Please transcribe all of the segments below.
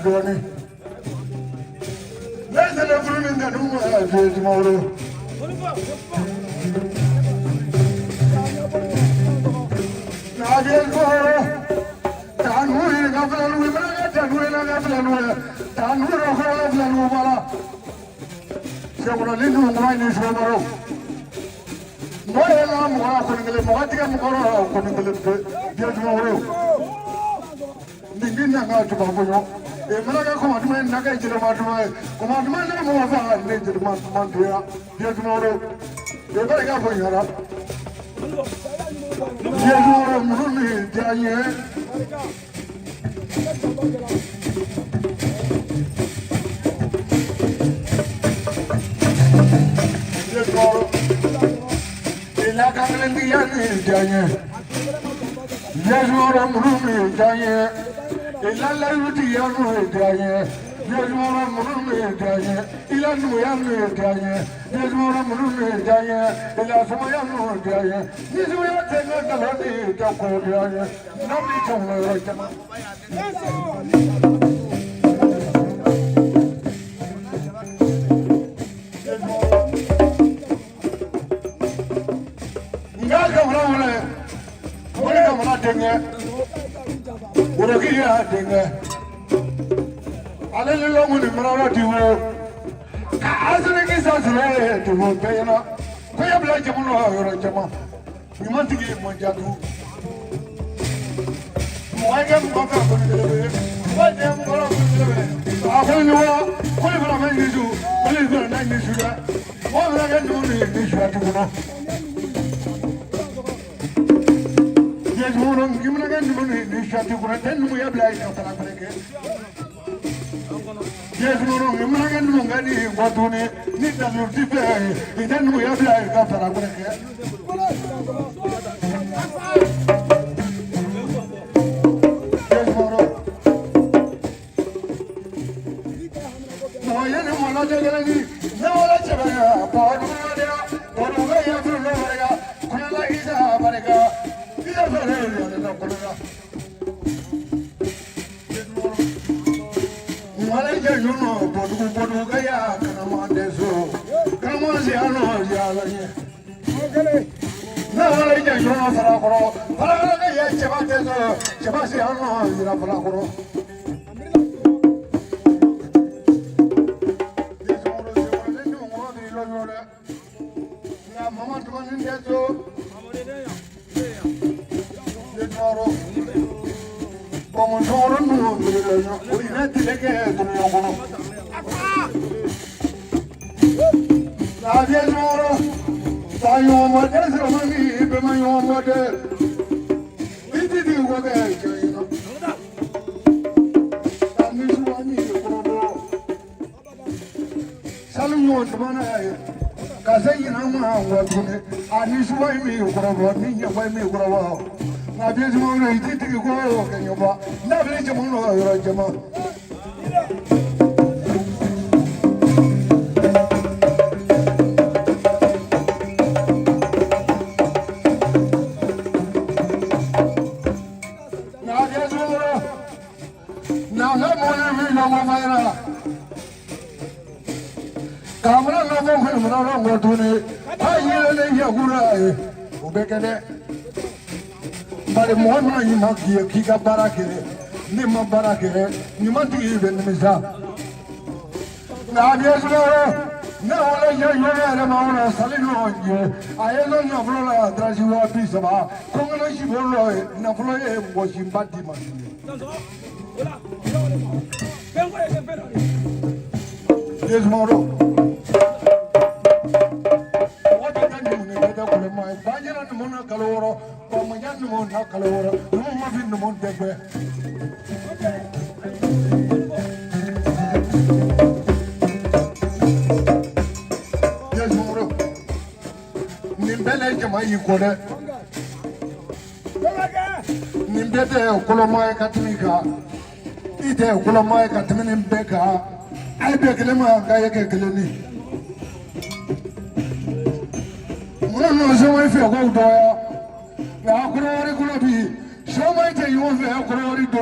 doni. Let's never in the room tomorrow.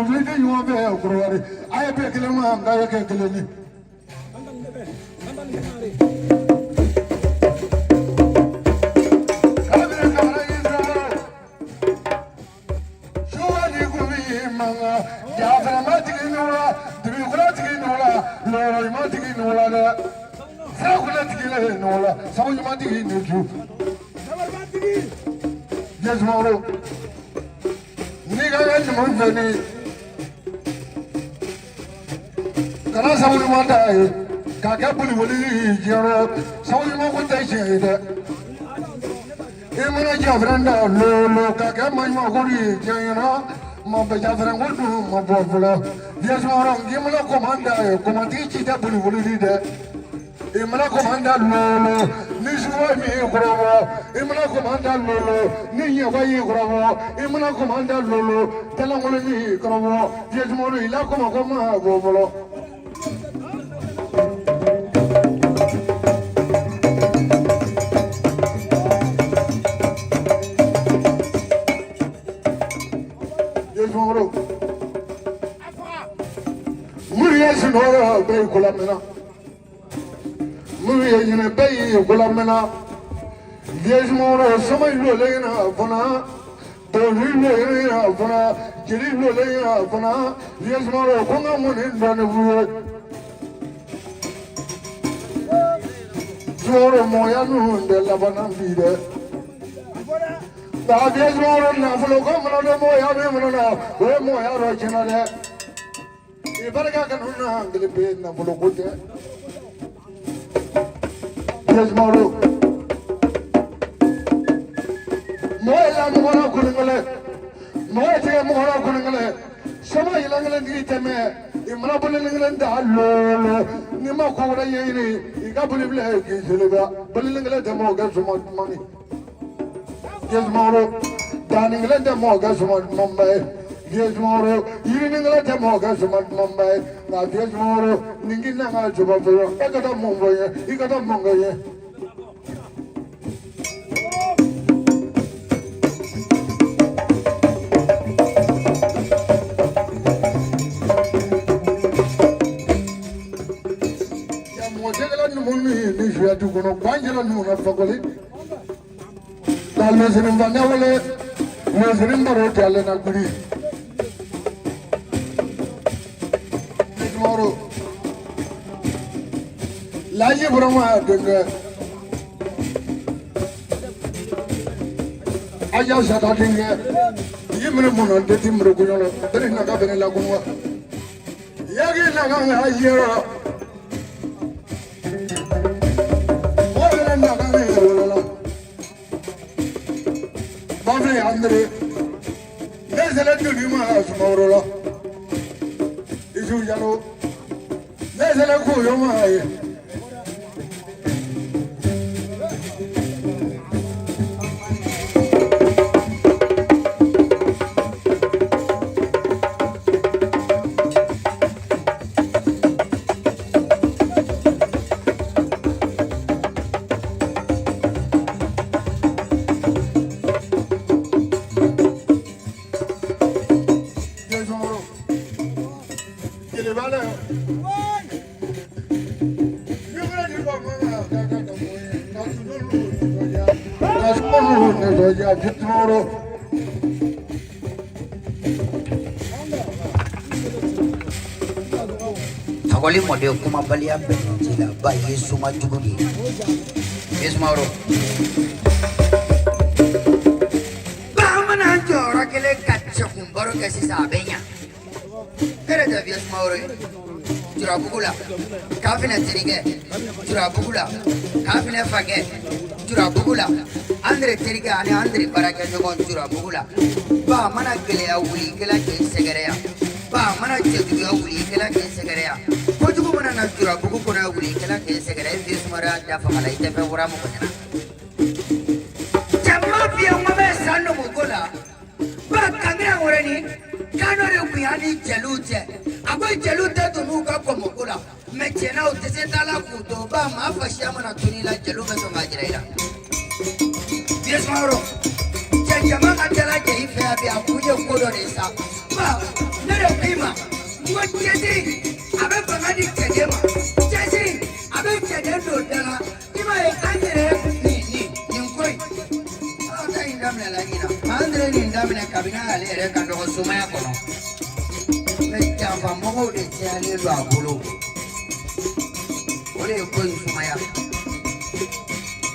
vidi ɲɔgɔn fɛ kurwari a ye bɛɛ kelen ma nka ye kɛ kelen ye kabini kamara y'i sɔrɔ suwani kun b'i manga jafɛma tigi n'o la dugukolo tigi n'o la lɔrɔ ɲuman tigi n'o la dɛ sirakule tigi le n'o la sabu ɲuman tigi n'o ju Yesumaworo ni ka kɛ ɲuman fɛ ni kana sabu ɲuman ta ye k'a kɛ boliboli jiyɔrɔ sabu ɲuman ko tɛ tiɲɛ ye dɛ i mana jafɛn da lolo k'a kɛ maɲuman ko ye tiɲɛ ɲɛna ma bɛ jafɛn ko dun ma bɔ fɔlɔ Yesumaworo k'i mana komanda ye komantigi ci tɛ boliboli dɛ i mana komanda lolo ni suwa min kɔrɔbɔ i mana komanda lolo ni ɲɛwa y'i kɔrɔbɔ i mana komanda lolo tɛlɛnkolo min kɔrɔbɔ Yesumaworo i la kɔmɔ ko ma bɔ fɔlɔ Yesumaworo muri ye sinɔrɔ bɛɛ y'i kola mɛna muri ye ɲinɛ bɛɛ y'i kola mɛna Yesumaworo sama lolen na fana tɔnzi lolen na fana jeli lolen na fana Yesumaworo ko n ka mun ni dɔɔni f'u ye Sumaworo mɔgɔya ninnu tɛ laban bi dɛ nka Yesumaworo nafolo ko fana dɔ mɔgɔya min fana na o ye mɔgɔya dɔ tiɲɛna dɛ i barika ka ninnu na hankili bɛ nafolo ko tɛ Yesumaworo mɔgɔ yɛlɛ mɔgɔ la kolonkɛlɛ mɔgɔ tigɛ mɔgɔ la kolonkɛlɛ sama yɛlɛnkɛlɛ tigi tɛmɛ i mana bolilenkɛlɛ ta lolo n'i ma ko wɛrɛ ɲɛɲini i ka boli bila k'i seleba bolilenkɛlɛ tɛ mɔgɔ kɛ suma duman ye Yesumaworo daaninkɛlɛ tɛ mɔgɔ kɛ suma dumanba ye Yesumaworo yirininkɛlɛ tɛ mɔgɔ kɛ suma dumanba ye nka Yesumaworo nin k'i na ka soba fɔlɔ e ka taa mun fɔ n ye i ka taa mun kɛ n ye ni suya du kɔnɔ k'an ninnu na fakɔli ka lɔsinin fanga wele lɔsinin baro jalen na guri Yesumaworo laji burama dengɛ aja sata dengɛ yi mene mun na tɛ ti mure kunyɔlɔ bɛri na ka bɛnɛ la kunwa yagi na ka ŋa yɛrɛ Bafle Andre, nesele tuli ma Sumaworo la. Isu jalo, nesele kuyo ma ye. Fakoli mode kuma balia benjila ba Yesu majugudi Yesumaworo ba mana jora kele katcha kumbaro kasi sabenya kere da Yesumaworo jura bugula kafina tirige jura bugula kafina fage jura bugula andre tirige ane andre baraka jogon jura bugula ba mana kele ya wuli kala ke segereya ba mana jedu ya wuli kala ke segereya kojugu mana na jura bugu kona wuli kala ke segereya Yesumaworo da famala ite pe wura mo kona jamma biya mame sanu mugola ba kangira woreni kanore kuyani jelute akwai jelute tunu ka komogola mechena utese tala kuto ba ma fashia mana tunila jelume so majiraila Yesumaworo jama katela je ife abi akuje kodo desa ba na da kima wani jesi abin fama di kede ma jesi abin kede dodala ima ya kanyere ni koi ta indamne la ina andre ni indamne kabina ale ere kan do sumaya kono me jamba mo de tiale lo abulo ole ko sumaya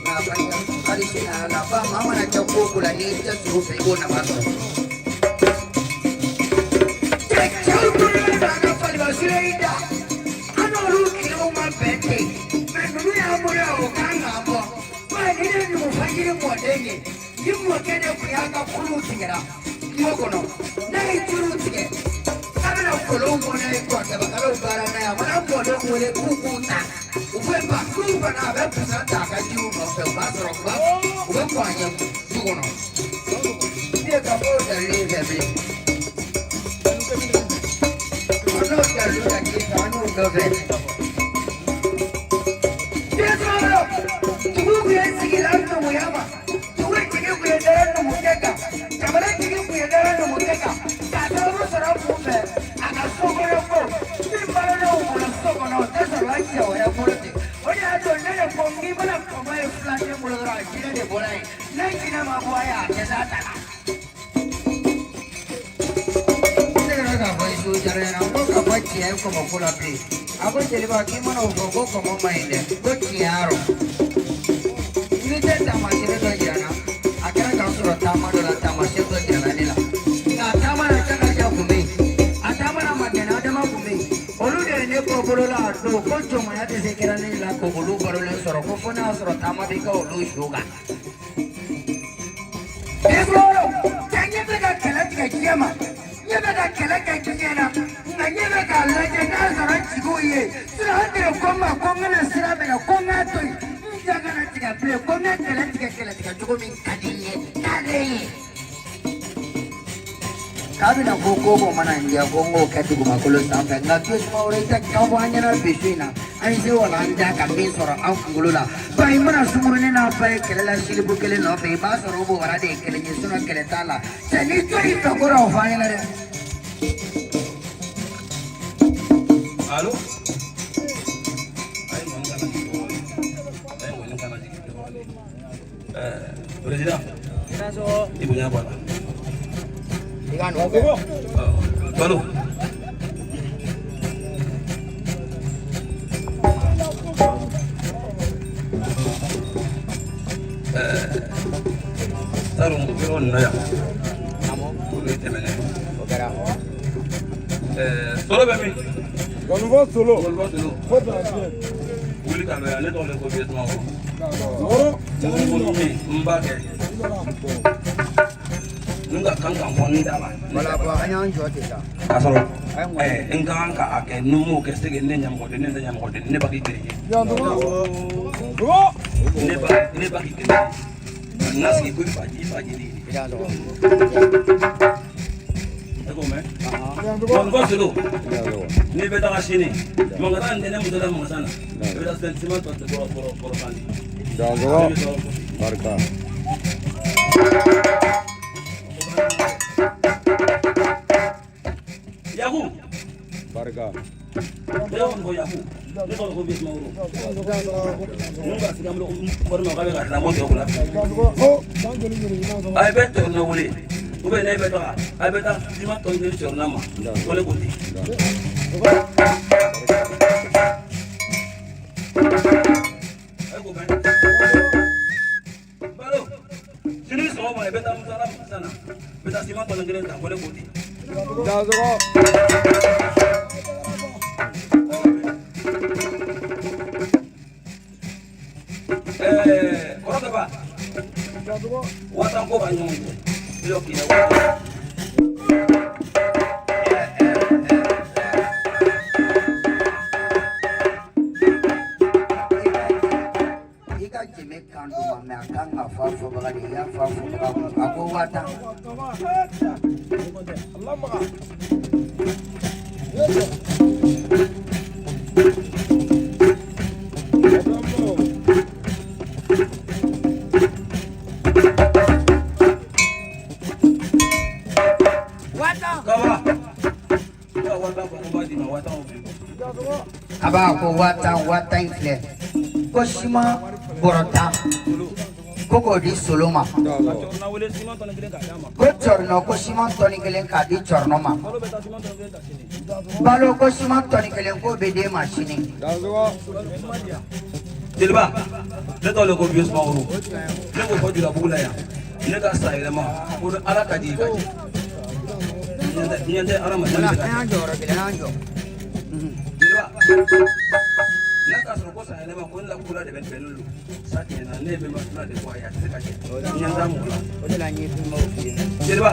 na banya kali sina na ba mama na chako kula ni ta su fe go na ba so chako kula na fali ba sireida ano ru ki o ma bete me nu ya mo ya o kan na bo ba ni ni mo fajiri mo denge ni mo kede ku ya ka kulu tigera mo kono na ituru tige kana kolo mo na ko ta ba kalo bara na ya ma mo do mo le ku ku ta Uwemba kuba na bepesa taka jiuno fe basro ba uwemba anya kugono dia ka bo da lebe be ono da luka ki tanu do be dia solo tu ku ye sigila no muyama tu ku ye ku ye da no muteka kamala ki ku ye da no muteka ka to ro sara fu be aka sogoro ko ni mara no mo sogoro da sara ya wa ya ko oye ato nene pongi bana koma flate mulora kile de borai nangina mabuaya kesata nene ga boy su jare na ko ka bachi ay ko mo kula pe abo tele ba ki mono go ko mo mainde ko tiaro ni te tama jere do jana akara ka suro tama do la tama se do jana ni la na tama na kana ja kume atama na madena adama kume olu de ne ko bolola do ko choma ya de se kerane la ko bolu barole soro ko fona soro tama de ka olu shuga Esoro tanye be ka kala tika kiyama nye be ka kala ka kiyana na nye be ka la je na soro chigo ye sira hande ko ma ko ngana sira be ko ngato njaga na tika ple ko na kala tika chugo min kadinye kadinye kabina koko mana india kongo kati kumakolo sampai ngatu semua orang itu kawannya na bisina ani se wala anja kambing soro au kungulula bai mana sumurne na bai kelela silibu kele no bai ba soro bo wala de kele nyesuna kele tala sani tori tokora ofanya na re Halo Presiden ibunya apa? ikan Baru. Tarung biron na ya. Boleh temen. Okera. Solo bemi. Solo. Foto na. Wuli kamera ne to le ko bies ma. Mbake. Nunga kangkang poni daba. Wala ba hanya anjo teta. Asoro. Engkang ka ake numu ke stege ne nyam gode ne bagi kiri. Ne bagi kiri. Nasi ku paji di. Tidak so. Eko me. Ko sulu. Ni beta kasini. Mangata ndene mudala mangasana. Beta sentiment to poro pandi. Jago. Barka. Yahu. Barka. Yahu ko yahu. Ne ko bis mauro. Nunga sigamlo ko ma gabe ga ramo to kula. Ay beto na wuli. Ube ne beto ha. Ay beta sima to ngir chornama. Kole kuti. Ay ko ben. Balo. Sini so ma beta musala sana. Beta sima to ngir ta kole kuti. Jago. Koro ba? Watan ko ba nyong. Loki na. Ika jime kandu mame akanga fafu bagadi ya fafu bagamu aku wata. Kawa. aba ko wata in filɛ ko siman bɔrɔta ko k'o di solo ma na wele siman tɔni kelen k'a d'a ma ko cɔrinɔ ko siman tɔni kelen k'a di cɔrinɔ ma kalo bɛ taa siman tɔni kelen ta sini balo ko siman tɔni kelen k'o bɛ d'e ma sini jeliba ne tɔgɔ de ko vieux sumaworo ne ko fɔ julabugu la yan ne ka sa yɛlɛma ko ni ala ka di i ka jɛ ɲɛ tɛ adamaden bɛ ka an jɔyɔrɔ kelen an jɔ jeliba n'a ka sɔrɔ ko sa yɛlɛma ko ne la kula de bɛ bɛnnen don sa tiɲɛna ne bɛ ma fila de fɔ a ye a tɛ se ka kɛ ɲɛ t'a mɔgɔ la o de la n ye fɛnbaw f'i ye jeliba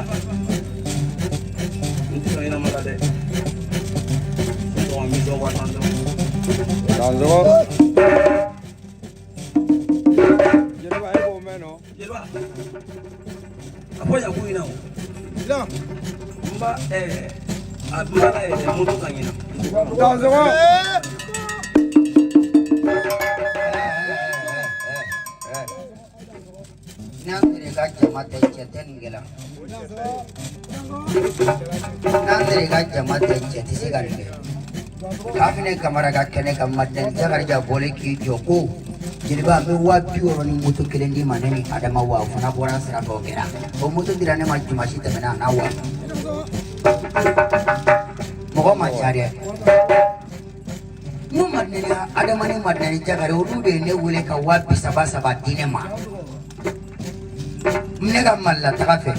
n tɛ sɔn ɲɛnama la dɛ n sɔn n bɛ sɔn wa tan dɔrɔn Dansogo. Jeliba e b'o mɛn nɔ. jeliba a fɔ yaku in na o n ba a bila la yɛlɛ moto kan ɲina Dansogo. n'an tere ka jama tɛ cɛ tɛ nin kɛ la n'an tere ka jama tɛ cɛ tɛ se ka nin kɛ k'a fɛnɛ kamara ka kɛnɛ ka madɛn jakarija bɔlen k'i jɔ ko jeliba an bɛ 60 ni moto kelen d'i ma ne ni adama wa o fana bɔra sira fɛ o kɛra o moto dira ne ma jumasi tɛmɛna a n'a wa mɔgɔ ma ca dɛ n'u ma nɛni adama ni ma nɛni jakari olu de ye ne wele ka 30,000 di ne ma ne ka malila taga fɛ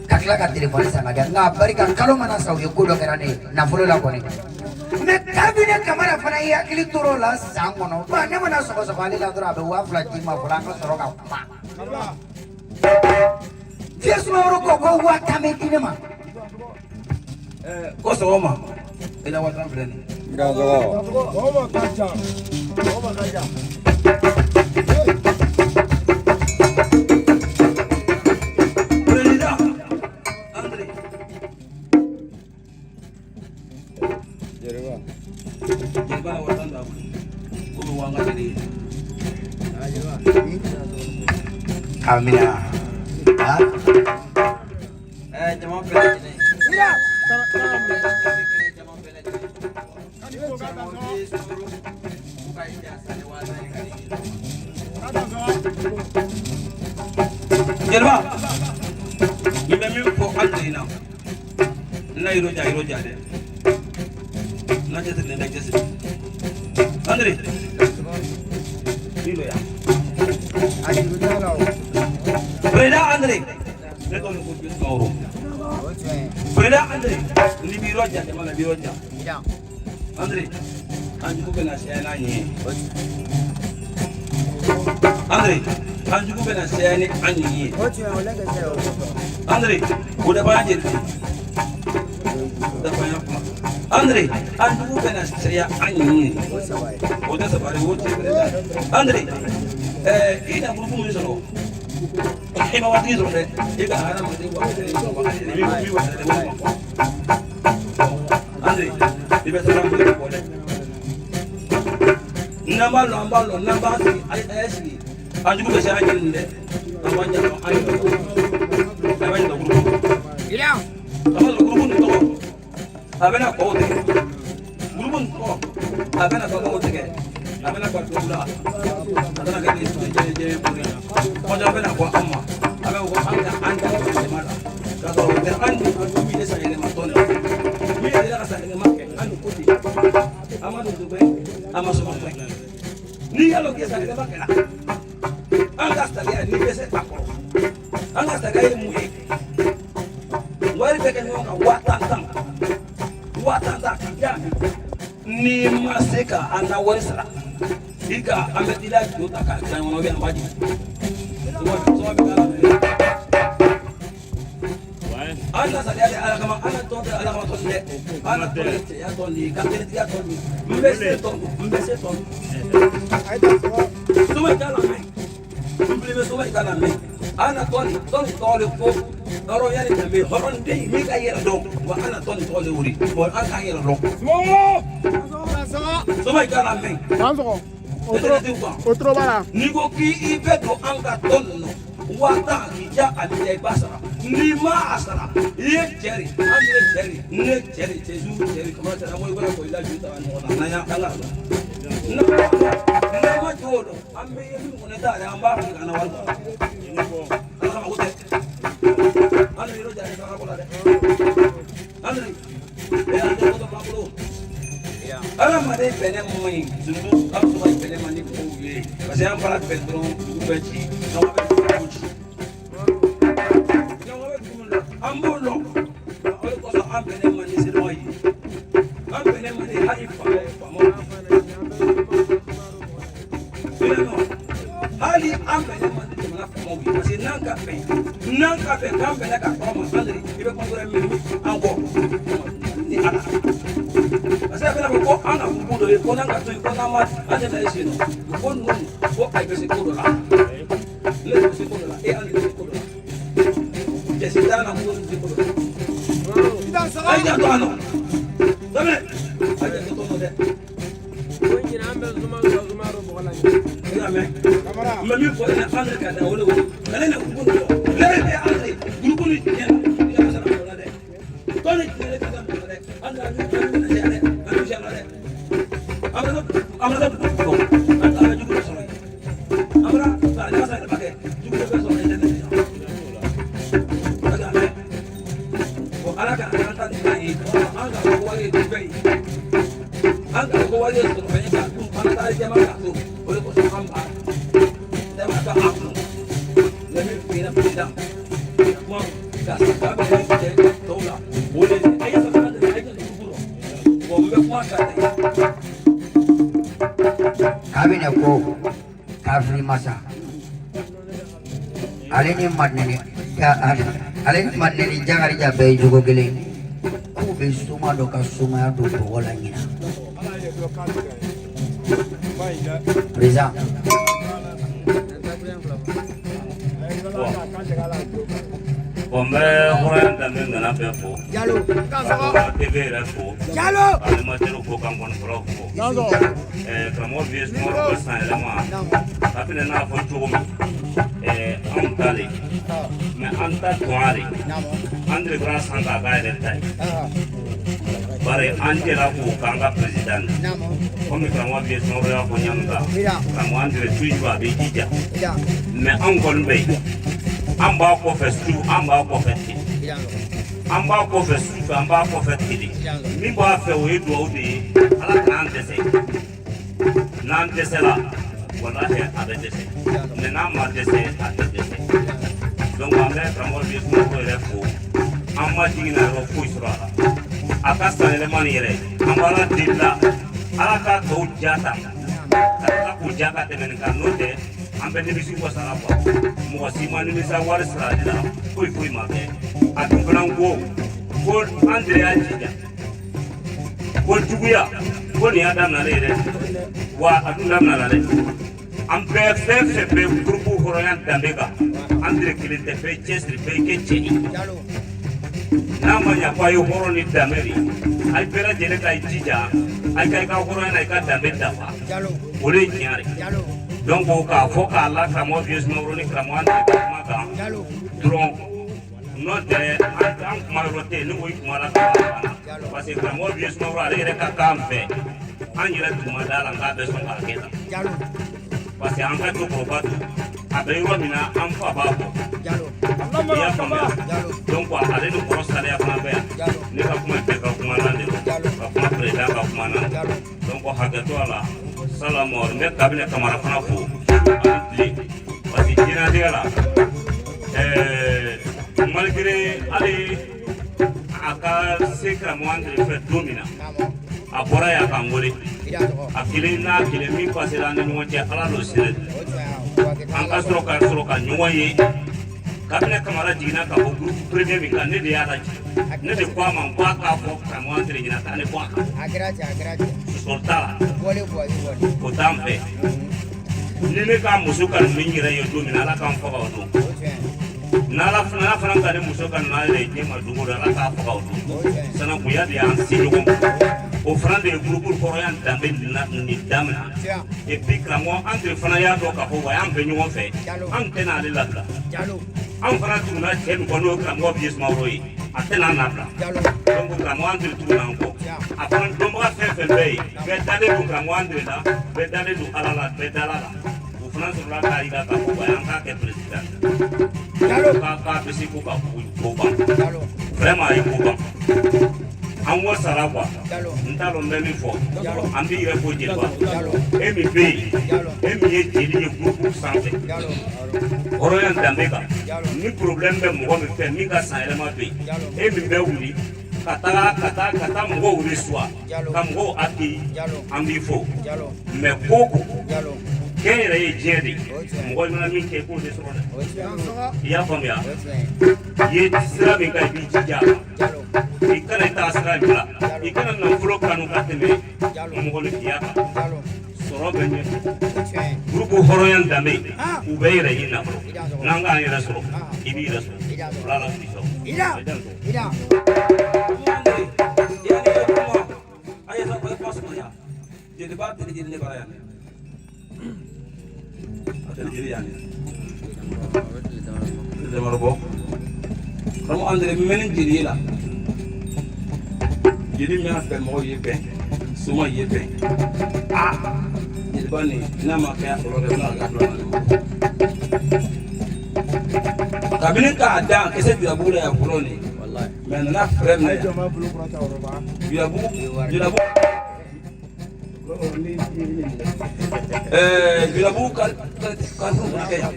ka tila ka telefɔni san ka di nka barika kalo mana sa u ye ko dɔ kɛra ne ye nafolo la kɔni mɛ kabini kamara fana y'i hakili tor'o la san kɔnɔ ba ne mana sɔgɔsɔgɔ ale la dɔrɔn a bɛ 2,000 d'i ma fɔlɔ an ka sɔrɔ ka kuma fiye sumaworo ko ko 10,000 bɛ di ne ma ko sɔgɔma i la wa tan filɛ nin Dansogo. président André Jeliba. jeliba la wa tan d'a bolo ko bɛ wanga jeli ye amina ha jama bɛɛ lajɛlen jama bɛɛ lajɛlen jeliba i bɛ min fɔ André na n'a yɔrɔ ja dɛ n'a cɛsiri n'a cɛsiri André Dilo ya. Président André ne tɔgɔ ko Vieux Sumaworo président André ni b'i yɔrɔ ja jamana b'i yɔrɔ ja André an jugu bɛna saya n'a ɲɛ André an jugu bɛna saya ni an ɲɛ André o de b'an jeli dafa yan kuma André an jugu bɛna saya an ɲɛ o tɛ sabari o tɛ président André i na groupe min sɔrɔ i ma waati sɔrɔ dɛ i ka hadamaden waati sɔrɔ mi wasa dɛ André i bɛ sɔrɔ an bolo bɔ dɛ n'an b'a lɔn an b'a lɔn n'an b'a sigi a ye sigi an jugu bɛ se an jeli dɛ an b'an ɲɛ dɔn an yɛrɛ a bɛ ɲɛ groupe a b'a sɔrɔ groupe nin tɔgɔ a bɛna kɔw tigɛ groupe nin tɔgɔ a bɛna kɔw tigɛ a bɛna kɔ tugu la a bɛna kɛ ni jɛjɛ boli kɔjɔ bɛna bɔ an ma a bɛ fɔ an ka an janto yɛlɛma la k'a sɔrɔ o tɛ an min ye san yɛlɛma tɔn de min yɛrɛ ka san yɛlɛma kɛ an ni ko ten an ma don dugu an ma sɔn ka fɛn n'i y'a dɔn k'i san yɛlɛma kɛra an ka sariya n'i bɛ se a kɔrɔ an ka sariya ye mun ye wari bɛ kɛ ɲɔgɔn kan 50,000 ya n'i ma se ka an na wari sara i ka an bɛ t'i la juru ta k'a dilan ɲɔgɔn an b'a jigin sɔngɔ bɛ k'a la an ka sariya de ala kama an ka tɔn tɛ ala kama tɔn dɛ an ka tɔn ye cɛya tɔn de ye ka kɛnɛtigiya tɔn de ye n bɛ se tɔn n bɛ se tɔn sɔngɔ in t'a la mɛn n bili bɛ sɔngɔ in t'a la mɛn an ka tɔn tɔn tɔgɔ de ko hɔrɔnya de tɛmɛ hɔrɔnden min ka yɛrɛ dɔn wa an ka tɔn tɔgɔ de wuli wa an k'an yɛrɛ dɔn sɔngɔ in t'a la mɛn n'i ko k'i bɛ don an ka tɔn ninnu 10,000 ja ali basara ni ma asara ye jeri ande jeri ne jeri jesu jeri kama tara mo ko ko ila juta an na ya kala na ma jodo ambe yemi mo ne da ya amba kana wal ala ma wote ala ro jari ka ko la de ala e ande ko ba ko ala ma de bene mo yi zundu abdu ba bene ma ni ko ye parce que am para pedro du bechi no ba ko Ambulo, all because of Ambene money is annoying. Ambene money, high for more. You know, highly Ambene money to enough for more because in Nanka pay, Nanka pay, Gambena promise, and even and walk. I said, I will go on a good day, Konanga to Konama, and then I say, one room, what I guess it could have. Let us see, and it could have. Sidana mo ng tipo. Ay dato ano. Dami. Ay dato no de. Kung ginamel zumaro bukala niya. Dami. Kamera. Mami po na andre ka da wala wala. Dali na grupo no. Dali na andre. Grupo ni niya. Niya sa na wala de. Toni ni ka da wala de. Andre ni na de. Ano siya na de. Amra ko. Anta ju ko sa. Amra ta na sa na ba ke. Ju ko sa na de. Ala ka anta ni ai anga ko wale di bai anga ko wale to bai ka tu ana ta je ma ka tu ole ko so amba da ma ka apu le mi pina pina mo ka sa ka ba ke to la ole ai sa ka de ai ka tu buro mo me ko ka de kabine ko kafri masa ale ni madne ni ka ale madne ni jangari jabe jugo gele ku be suma do ka suma do bola nyina preza Ombe horan tambe ngana pepo jalo kaso TV repo jalo ale matero ko kan kon pro ko kamo vies mo ko san lama apene na fo chugum am tali me anta tuari andre gras hanga gaire tai bare ante la ko kanga president comme kamo vies mo ya ko nyanga kamo andre tuiwa be jija me angol be amba ko festu amba ko fetti amba ko festu amba ko fetti mi ba fe o edu o de ala kan dese la wallahi ada dese ne na ma dese ada dese donc amba kamo bi ko refo amma digina ro ko isra akasta le mani yere amba la dilla ala ka ko jata ala ko jata te men kan no de ambe ni bisi wasara ba mo simani ni sa war sra dila koi ma be atun brango ko andrea jija ko tuguya ko ni adam na re wa atun dam na re ambe fe be grupo horoyan dambega andre kilite fe chesri fe keche nama ya kwa yo horo ni dameri ai pera jele kai jija ai kai ka horoyan ai ka dambeda fa ole nyare donc ka foka la kamo vies moro ni kamo ande maka dron no de an marote ni wi kumara parce que kamo vies moro ale ka kampe anjira tuma dala ngabe so ka keta parce que an ka to probatu abe ro mina an fa ba ko ya fama donc ale no prosale ya fama be ni ka kuma pe ka kuma nande ka kuma preda ka kuma nande donc hagato ala salamor me kabine kamara fana fo ali wasi dina dela malgré ali aka sekra mo andre fe domina abora ya kangole akile na kile mi pasela ne mo je ala lo sire anga soroka nyoye kabine kamara dina ka ko groupe premier mi kan ne de ya ne de kwa man kwa ka fo kamo andre dina ta ne kwa agracia soltala wole ko tampe nene ka muso kan mingira yo domina la kan faga odo nala fana kan muso kan na le ke ma dugo la ka faga odo sana buya dia ansi ko o fana de groupe korean dambe ni damna et puis clamo entre fana ya do ka ko wa am be nyon fe am tena le la an fana tuguna cɛ min kɔ n'o karamɔgɔ bi ye sumaworo ye a tɛna nabila donc karamɔgɔ Andire tuguna an kɔ a fana dɔnbaga fɛn fɛn bɛɛ ye bɛɛ dalen don karamɔgɔ Andire la bɛɛ dalen don Ala la bɛɛ dala la o fana sɔrɔla k'a yira k'a fɔ an k'a kɛ président k'a bɛ se ko ka ko ban vraiment a ye ko ban an wasara quoi n t'a dɔn n bɛ min fɔ an b'i yɛrɛ fo Jeliba e min bɛ yen e min ye jeli ye groupe sanfɛ hɔrɔnya danbe kan ni problème bɛ mɔgɔ min fɛ min ka san yɛlɛma bɛ yen e min bɛ wuli ka taa mɔgɔw wuli suwa ka mɔgɔw accueillir an b'i fo mais ko ko kɛ yɛrɛ ye diɲɛ de mɔgɔ mana min kɛ k'o de sɔrɔ dɛ i y'a faamuya i ye sira min kan i b'i jija i kana taa sira bila i kana nafolo kanu ka tɛmɛ mɔgɔninfinya kan sɔrɔ bɛ ɲɛfɛ groupe hɔrɔnya danbe u bɛ yɛrɛ ye nafolo n'an k'an yɛrɛ sɔrɔ i b'i yɛrɛ sɔrɔ ala la k'i sɔrɔ Jeliba teri jeli ne bara yan a teri jeli yan ne marbo kamu Andire meni jeli la jeli mi a fɛ mɔgɔ ye bɛn soma ye bɛn jeliba ni n'a ma kɛ a sɔrɔ dɛ n'a ka dɔn kabini k'a dan kisɛ julabugu la yan fɔlɔ ni mais nana frère minɛ julabugu julabugu ka kɛ yan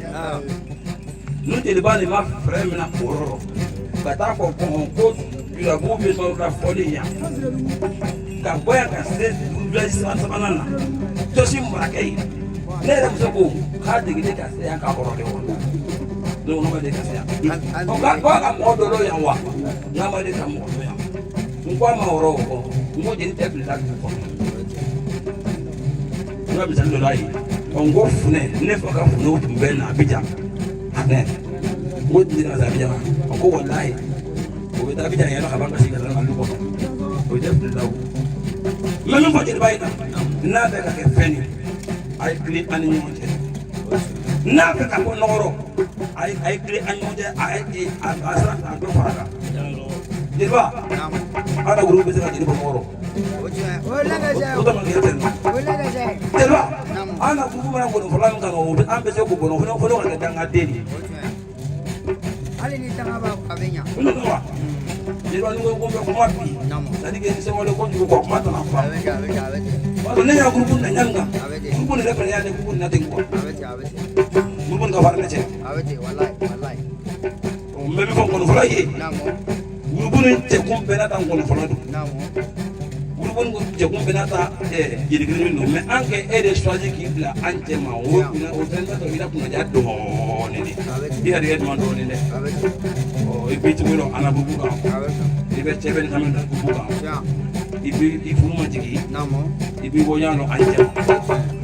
nu jeliba ni ma frère minɛ o yɔrɔ ka taa fɔ ko julabugu bɛ sɔrɔ ka fɔli yan ka bɔ yan ka se village sabanan na tosi marakɛ ye ne yɛrɛ muso ko k'a degeli ka se yan ka kɔrɔ de wɔn donc n'a ma deli ka se yan ko a ka mɔgɔ dɔ dɔ yan wa n'a ma deli ka mɔgɔ dɔ yan n ko a ma wɔrɔ o kɔ n ko jeli tɛ bila dugu kɔnɔ n ka misali dɔ la ye n ko funɛ ne fa ka funɛw tun bɛ na Abidjan funɛ n ko tun tɛ na se Abidjan a ko walayi o bɛ taa Abidjan yɛrɛ ka ban ka se ka taa Mali kɔnɔ o tɛ bila o mɛ min fɔ jeliba ye n'a bɛ ka kɛ fɛn ye a ye tile an ni ɲɔgɔn cɛ n'a bɛ ka bɔ nɔgɔrɔ a ye tile an ni ɲɔgɔn cɛ a sera k'a dɔ fara kan jeliba ala woro bɛ se ka jeli bɔ nɔgɔrɔ o tama kɛ tɛ jeliba an ka kuku mana gɔnɔfɔla min kan an bɛ se k'o gɔnɔ fɔlɔ ka kɛ dangaden de hali ni tanga b'a a bɛ ɲa jeliba ni ko bɛ kuma bi c'est à dire que sɛbɛn ko jugu ko kuma tana fa ne y'a groupe na ɲanga groupe ne yɛrɛ fana y'a ne groupe na ten quoi groupe ka fara ne cɛ mɛ min fɔ nkɔnɔfɔla ye groupe ni cɛkun bɛɛ n'a ta nkɔnɔfɔla don groupe ni cɛkun bɛɛ n'a ta jelikelen don mɛ an kɛ e de choisi k'i bila an cɛ ma o fɛn tɛ sɔrɔ i la kunnaja dɔɔnin de i yɛrɛ yɛ dama dɔɔnin dɛ i b'i tugu dɔn an bugu kan i bɛ cɛ bɛ ni hami da bugu kan i furu ma jigin i b'i bɔ ɲɔgɔn an cɛ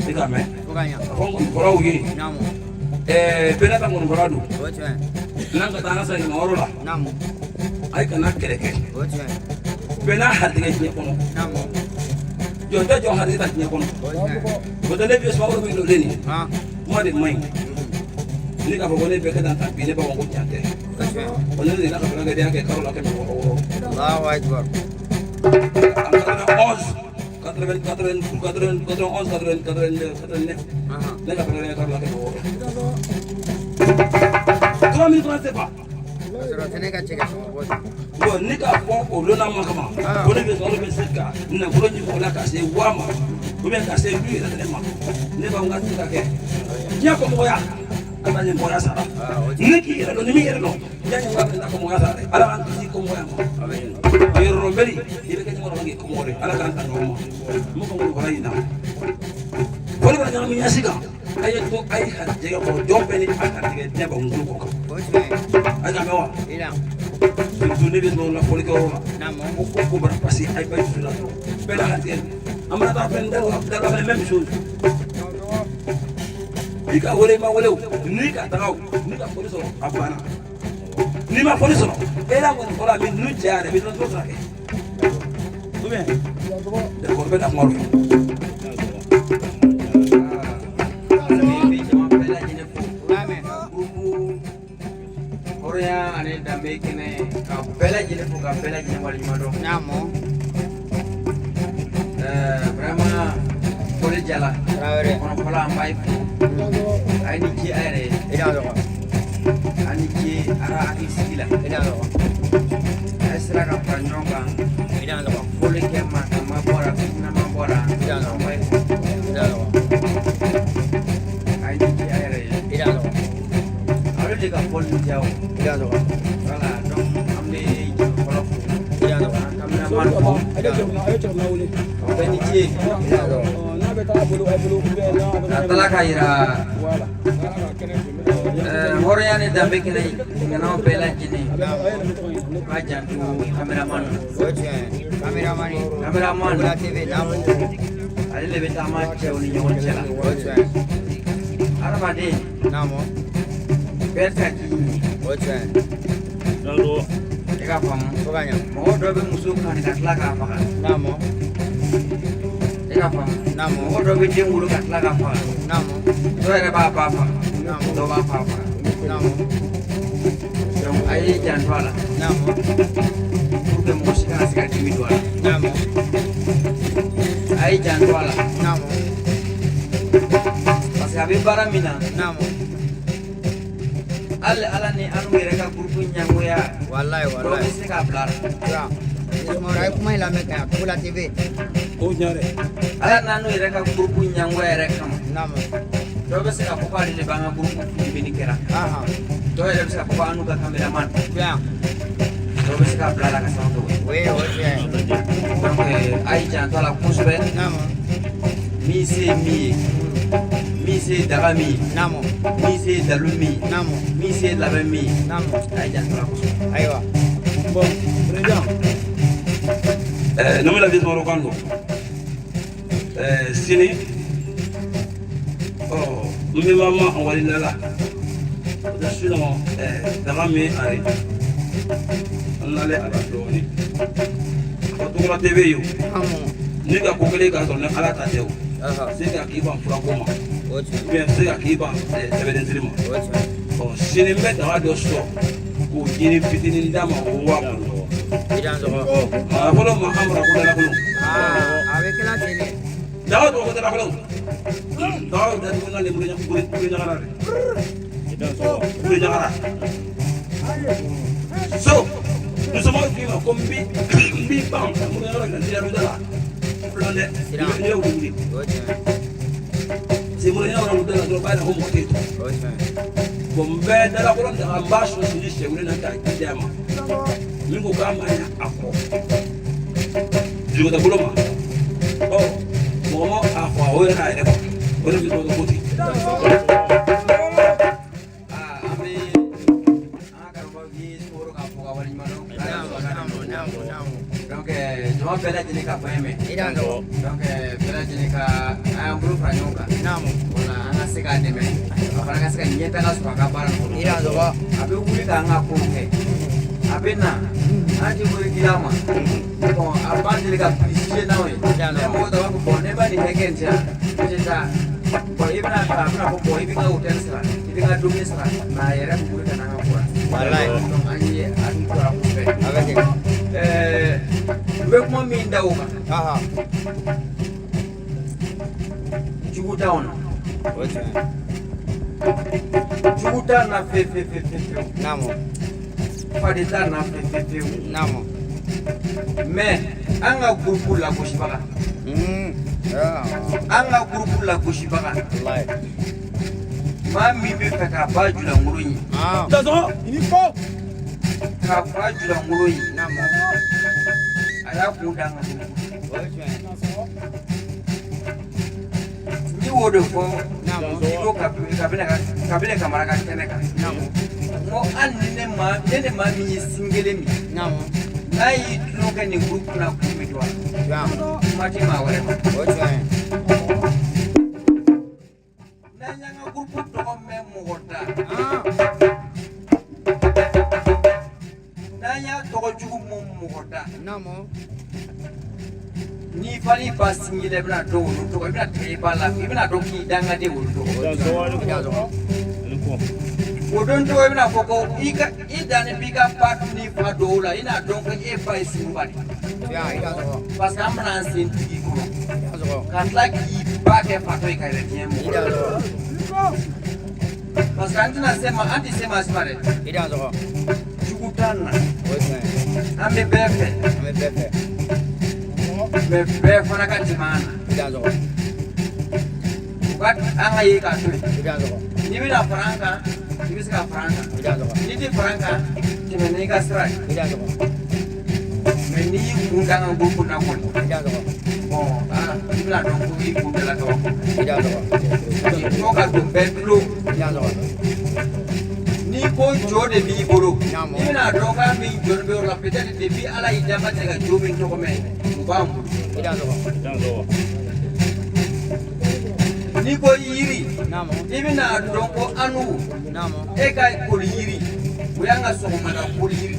i ka mɛn a fɔ nkɔnɔfɔlaw ye bɛɛ n'a ta nkɔnɔfɔla don n'an ka taa an ka segin yɔrɔ la a ye kana kɛlɛ kɛ bɛɛ n'a hatigɛ diɲɛ kɔnɔ jɔn tɛ jɔn hatigɛ ta diɲɛ kɔnɔ o tɛ ne bɛ sumaworo min don ne nin kuma de man ɲi ne k'a fɔ ko ne bɛɛ kɛ tan ta bi ne b'a fɔ ko tiɲɛ tɛ o ne nana ka fɛnkɛdenya kɛ kalo la kɛmɛ wɔɔrɔ Allahu Akbar 91 ne ka fɛnkɛdenya kalo la kɛmɛ wɔɔrɔ 3000 francs c'est pas bon ne k'a fɔ o lona ma kama ko ne bɛ sɔrɔ bɛ se ka nafolo ɲini o la ka se 1000 ma ou bien ka se 1000 yɛrɛ ma ne b'an ka se ka kɛ diɲɛ kɔmɔgɔya a taa ɲɛ mɔgɔya sara ne k'i yɛrɛ dɔn ni min yɛrɛ dɔn diɲɛ ɲɛ b'a fɛ ka kɔmɔgɔya sara dɛ ala k'an kisi kɔmɔgɔya ma yɔrɔ bɛri i bɛ kɛ ɲɔgɔn dɔn k'i kɔmɔgɔ de ala k'an ta ɲɔgɔn ma mun ka ŋɔnɔ fɔra yin na fɔli bɛ ɲagami ɲɛsi kan a ye to a ye jɛgɛ kɔrɔ jɔn bɛɛ ni a ka tigɛ diɲɛ b'a ŋunu kɔ kan a ka mɛn wa surtout ne bɛ sɔrɔ la fɔlikɛ yɔrɔ la ko bara parce que a ye ba dusu la bɛɛ la ka tigɛ an mana taa fɛn da la fɛnɛ même chose i ka wele i ma wele o n'i ka taga o n'i ka fɔli sɔrɔ a banna n'i ma fɔli sɔrɔ e la kɔni fɔra min n'u cɛya yɛrɛ bɛ dɔn sira kɛ ou bien d'accord bɛɛ na kuma don dambe kene ka bela jile fo ka bela jile wali mado Namo. vraiment kole jala Traoré. on kola mbay ay ni ci ayre Ida do. ani ci ara aki sigila Ida do. ay sira ka panyonga Ida do. kole ke ma bora na ma bora Ida do. mbay Ida do. ay ni ci ayre Ida do. alo de ka pol jaw Ida do. voilà donc amne kolo Ida do. kamna man ko beni ci Ida do. atala ka ira horoyane dambe kene ngana bela jini bajan tu cameraman Oche. Cameraman. cameraman Bula TV. Namo. ale lebe tama chewni nyon chela Oche. arabade Namo. berta ki Oche. ega fam Foganya. mo do be musu kan katla ka fa Namo. ega fam Namo. mo do be jengulu katla ka fa Namo. do ere ba pa fa Namo. do ba pa fa Namo. donc ayi jan wala Namo. pour que mo sika sika timi do Namo. ayi jan wala Namo. parce que abe baramina Namo. ala ni anu yɛrɛ ka groupe ɲangoya Wallahi dɔw bɛ wallahi. se k'a bila Ya. Ismail ay kuma ila meka Bula TV. ala n'anu yɛrɛ ka groupe ɲangoya yɛrɛ kama Namo. dɔw bɛ se ka fɔ k'ale de b'an ka groupe filmeni kɛra Aha. dɔw yɛrɛ bɛ se ka fɔ k'anu ka cameraman Ya. dɔw bɛ se k'a bila a la ka sanfɛ We oche. donc a y'i janto a la kosɛbɛ Namo. min se ye min ye min se ye daga min ye Namo. min se ye dalu min ye Namo. min se ye labɛn min ye Namo. a y'i janto a la kosɛbɛ. Aywa. Nomi la vie moro kando. Sini. Oh, mimi mama on wali lala. Je suis dans mi ari. On allait à la doni. Quand on a TV yo. Namo. Ni ka kokele ka sonne ala ta teo. Aha. C'est ka ki ban fura ko ma. Oche. Bien c'est ka ki ban tebe den ma. Oche. Bon, sini mbɛ daga dɔ sɔrɔ k'o jiri fitinin d'a ma o waa kɔnɔ. Ida do. A fɔlɔ ma an bara ko dala kɔnɔ. Ah, avec la télé. Daga tɔgɔ ko dala kɔnɔ. Daga y'o datugu n'a lemuru ɲagara de. Lemuru ɲagara. So, musoma k'i ma ko n b'i ban lemuru ɲagara ka teliya du da la. Filan dɛ, n'i ye wuli. Oche. Lemuru ɲagara du da la dɔrɔn b'a yɛrɛ ko mɔgɔ tɛ to. Oche. Bon n bɛ dala kɔnɔ daga n b'a sɔn sini sɛ wuli na ta di a ma. Min ko k'a ma ɲa a kɔ. Jurukata bolo ma. Ɔ mɔgɔ ma a fɔ o yɛrɛ k'a yɛrɛ kɔ. O de bɛ tɔgɔ ko ten. an bɛ an ka karamɔgɔ bi sumaworo k'a fɔ ka waleɲuman dɔn. Namo. donc jama bɛɛ lajɛlen ka fɛn mɛn. Ida do. donc bɛɛ lajɛlen ka an y'an bolo fara ɲɔgɔn kan. Namo. wala an ka se k'a dɛmɛ a fana ka se ka ɲɛtaga sɔrɔ a ka baara kɔnɔ. Ida do. a bɛ wuli k'an ka kow kɛ a bɛ na an ti wuli dila ma bon a b'an deli ka pilisiye n'aw ye ne mɔgɔ dɔ b'a fɔ bon ne b'a nin hakɛ in diyan n tɛ taa bon i bɛna a bɛna fɔ bon i bɛ n ka hôtel sara i bɛ n ka dumuni sara mɛ a yɛrɛ bɛ wuli ka na an ka kura Wallahi. donc an ye hakili to a la kosɛbɛ Avec. n bɛ kuma min da o kan Aha. jugu t'anw na Oche. jugu t'a na fewu Namo. fadi t'a na fewu Namo. mais an ka groupe lagosibaga Ah. an ka groupe lagosibaga Wallahi. maa min bɛ fɛ k'a ba julankolo ye Ah. k'a ba julankolo ye Namo. a y'a kun da an ka groupe Oche. n y'o de fɔ Namo. ko kabini kamara ka kɛnɛ kan Namo. n ko hali ni ne maa min ye sin kelen min Namo. n'a y'i tulo kɛ nin groupe la kun bɛ don a Ya. kuma tɛ maa wɛrɛ ma Oche. n'an y'an ka groupe tɔgɔ mɛn mɔgɔ da Ah. n'an y'a tɔgɔ jugu mɔn mɔgɔ da Namo. n'i fali ba sin kelen i bɛna dɔn olu tɔgɔ i bɛna tigɛ i ba la i bɛna dɔn k'i dangaden olu tɔgɔ Ida do. Odon to na foko ika idane bika patni fa dola ina donc e fay sumbani ya ida so parce que amna sin tigi ko kan la ki ba ke fa to ka retien mo ida so parce que antina sema anti sema smare ida so jukutana ambe befe me fana ka timana ida so wat anga yi ka to ida so ni bina franka ni bisa franka ni di franka ni meni ka strai meni undang buku na ko oh ni bila dong ku ibu bela to ni ko ka do bedlo ni ko jode bi boro ni na do ka mi jode be la peut-être depuis ala idama te ga jobi to ko men bam ni ko yiri ibina donko anu e kai ko yiri uyanga so mana ko yiri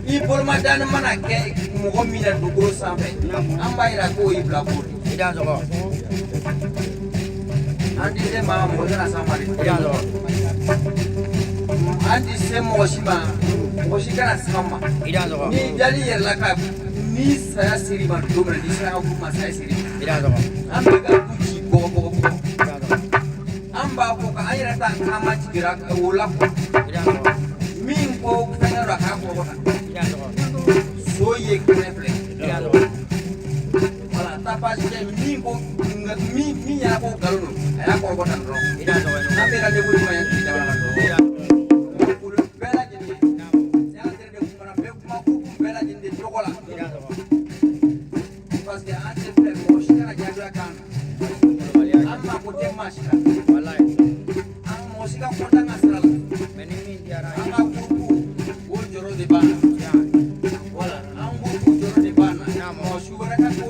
i bol madana mana ke mo mina do ko sambe amba ira ko ibla ko andi de ma mo na samari andi se mo shima mo shikana sama ni dali yerla ka ni saya siri ba do ni saya ko ma saya siri amba ga kuchi bo amba ko ka ayra ta kama tigira wala ko min ko kana ra ka ko so ye kreple wala ta pa je min ko mi ya ko galu ya ko ko tan ro ambe ga de ko ma ya ti da wala ko bela je ni ya tere de ko na be ko ma ko bela je de jokola parce que ante pe mo shikara jadu kan amma ko te mashika wallahi am mo shika ko ta ngasral meni mi diara amma ko wo joro de bana wala am ko joro de bana mo shubara ka ko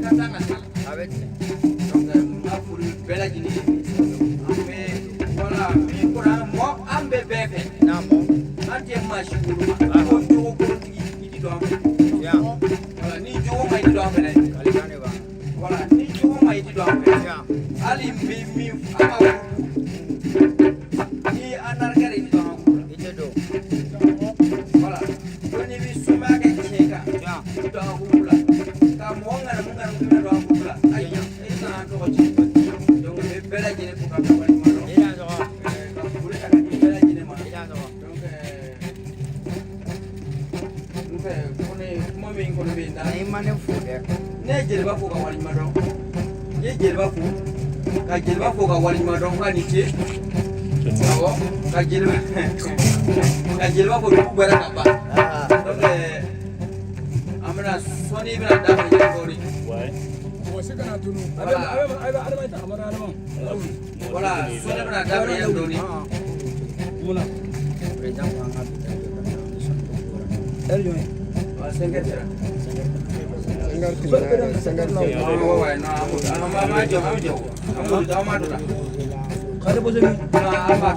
ka ta ngasral abete donc ma pour bela jini ambe wala mi ko mo ambe bebe namo ante mashikuru ko jogo ko tigi do am ya wala ni jogo mai do am ne wala ni jogo mai do am ya ali mi ama ni anargare do am ite do wala ni bi suma ke cheka ya do am kula ka mo ngara do am kula ay ina to ko chi donc be bela jene ko ka ba ni maro ina do ka bule ka ni bela jene ma ina do donc kone mo mi ko be na ni mane fu de ne jele ba fu ka wali maro ye jele ba fu ka jele ba fu ka wali maro ka ni che awo ka jele ba fu ku bara ka ba donc amna soni bina da ba ye gori wala soni bina da ba ye gori wala president wa ha erjo sengketera sengket oh wah no ama jauh kamu tahu mana dah kada bosemi apa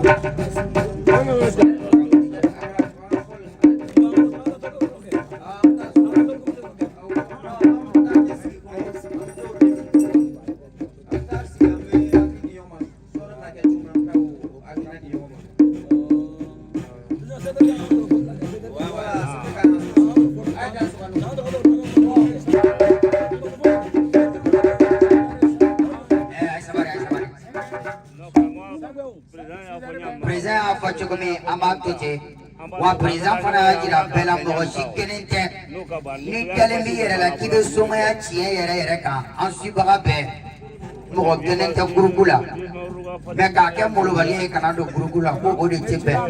wa president fana jira bela mɔgɔ si kelen tɛ ni dalen b'i yɛrɛ la k'i bɛ somaya tiɲɛ yɛrɛ kan an subaga bɛɛ mɔgɔ kelen tɛ gurupu la mais k'a kɛ molobali ye kana don gurupu la ko o de tɛ bɛn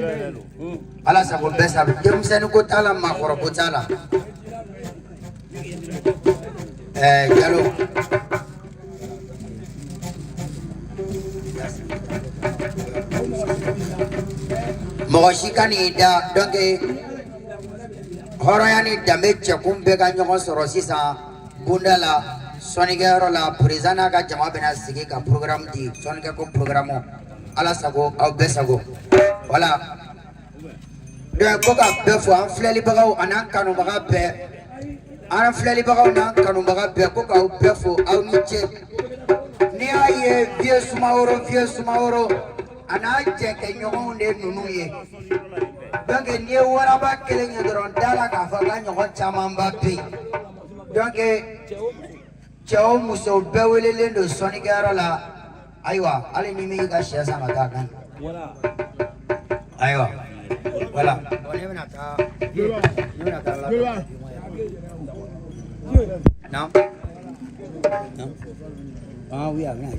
ala sago bɛɛ sago denmisɛnnin ko t'a la maakɔrɔ ko t'a la Jalo mɔgɔ si ka n'i da donc hɔrɔnya ni danbe cɛkun bɛɛ ka ɲɔgɔn sɔrɔ sisan bonda la sɔnnikɛyɔrɔ la président n'a ka jama bɛna sigi ka programme di sɔnnikɛ ko programme ala sago aw bɛɛ sago voilà donc ko ka bɛɛ fɔ an filɛlibagaw an'an kanubaga bɛɛ an filɛlibagaw n'an kanubaga bɛɛ ko k'aw bɛɛ fɔ aw ni ce n'i y'a ye vieux Sumaworo ana cɛ kɛ ɲɔgɔnw de ninnu ye donc n'i ye waraba kelen ye dɔrɔn da la k'a fɔ ka ɲɔgɔn camanba bɛ yen donc cɛ o muso bɛɛ welelen don sɔnnikɛyɔrɔ la ayiwa hali ni min y'i ka sɛ san ka taa kan ayiwa voilà ne bɛna taa non non ah oui ah bien